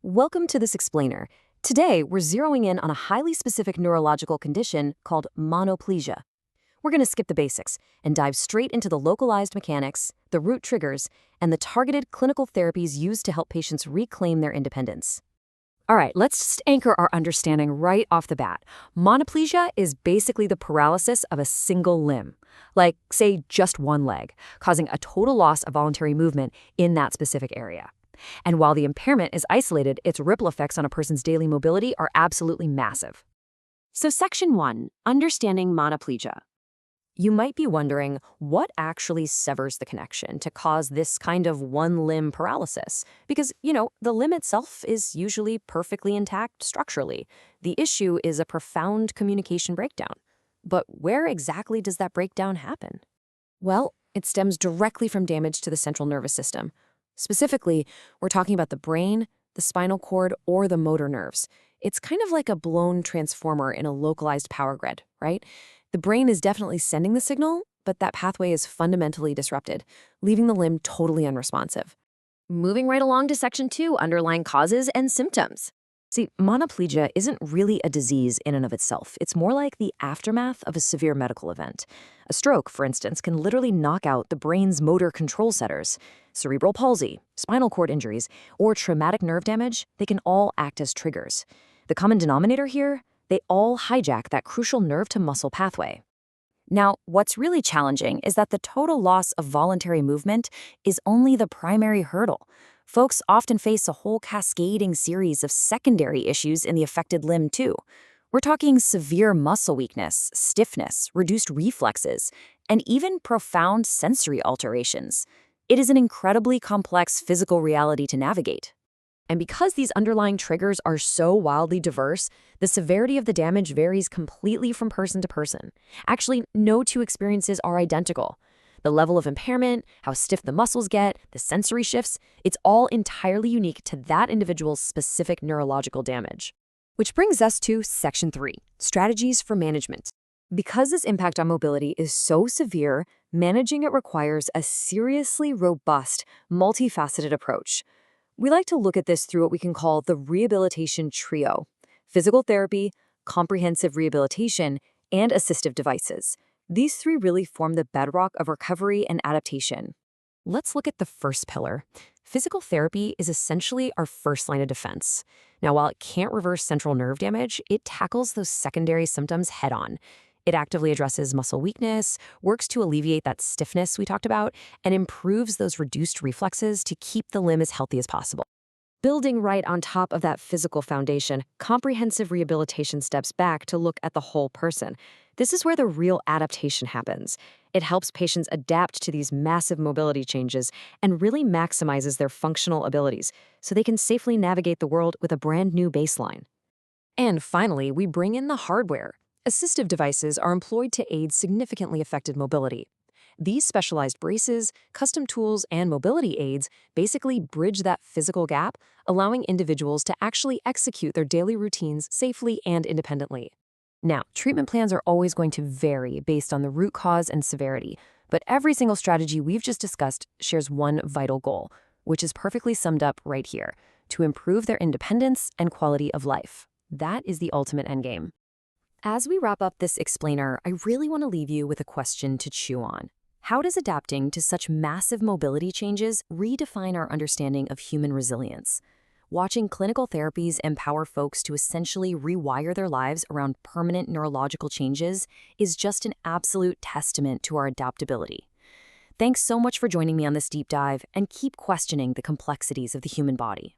Welcome to this explainer. Today, we're zeroing in on a highly specific neurological condition called monoplegia. We're going to skip the basics and dive straight into the localized mechanics, the root triggers, and the targeted clinical therapies used to help patients reclaim their independence. All right, let's just anchor our understanding right off the bat. Monoplegia is basically the paralysis of a single limb, like, say, just one leg, causing a total loss of voluntary movement in that specific area. And while the impairment is isolated, its ripple effects on a person's daily mobility are absolutely massive. So Section 1, Understanding Monoplegia. You might be wondering, what actually severs the connection to cause this kind of one-limb paralysis? Because, the limb itself is usually perfectly intact structurally. The issue is a profound communication breakdown. But where exactly does that breakdown happen? Well, it stems directly from damage to the central nervous system. Specifically, we're talking about the brain, the spinal cord, or the motor nerves. It's kind of like a blown transformer in a localized power grid, right? The brain is definitely sending the signal, but that pathway is fundamentally disrupted, leaving the limb totally unresponsive. Moving right along to Section 2, Underlying Causes and Symptoms. See, monoplegia isn't really a disease in and of itself. It's more like the aftermath of a severe medical event. A stroke, for instance, can literally knock out the brain's motor control centers. Cerebral palsy, spinal cord injuries, or traumatic nerve damage, they can all act as triggers. The common denominator here? They all hijack that crucial nerve-to-muscle pathway. Now, what's really challenging is that the total loss of voluntary movement is only the primary hurdle. Folks often face a whole cascading series of secondary issues in the affected limb, too. We're talking severe muscle weakness, stiffness, reduced reflexes, and even profound sensory alterations. It is an incredibly complex physical reality to navigate. And because these underlying triggers are so wildly diverse, the severity of the damage varies completely from person to person. Actually, no two experiences are identical. The level of impairment, how stiff the muscles get, the sensory shifts, it's all entirely unique to that individual's specific neurological damage. Which brings us to Section 3, Strategies for Management. Because this impact on mobility is so severe, managing it requires a seriously robust, multifaceted approach. We like to look at this through what we can call the rehabilitation trio: physical therapy, comprehensive rehabilitation, and assistive devices. These three really form the bedrock of recovery and adaptation. Let's look at the first pillar. Physical therapy is essentially our first line of defense. Now, while it can't reverse central nerve damage, it tackles those secondary symptoms head-on. It actively addresses muscle weakness, works to alleviate that stiffness we talked about, and improves those reduced reflexes to keep the limb as healthy as possible. Building right on top of that physical foundation, comprehensive rehabilitation steps back to look at the whole person. This is where the real adaptation happens. It helps patients adapt to these massive mobility changes and really maximizes their functional abilities so they can safely navigate the world with a brand new baseline. And finally, we bring in the hardware. Assistive devices are employed to aid significantly affected mobility. These specialized braces, custom tools, and mobility aids basically bridge that physical gap, allowing individuals to actually execute their daily routines safely and independently. Now, treatment plans are always going to vary based on the root cause and severity, but every single strategy we've just discussed shares one vital goal, which is perfectly summed up right here: to improve their independence and quality of life. That is the ultimate endgame. As we wrap up this explainer, I really want to leave you with a question to chew on. How does adapting to such massive mobility changes redefine our understanding of human resilience? Watching clinical therapies empower folks to essentially rewire their lives around permanent neurological changes is just an absolute testament to our adaptability. Thanks so much for joining me on this deep dive, and keep questioning the complexities of the human body.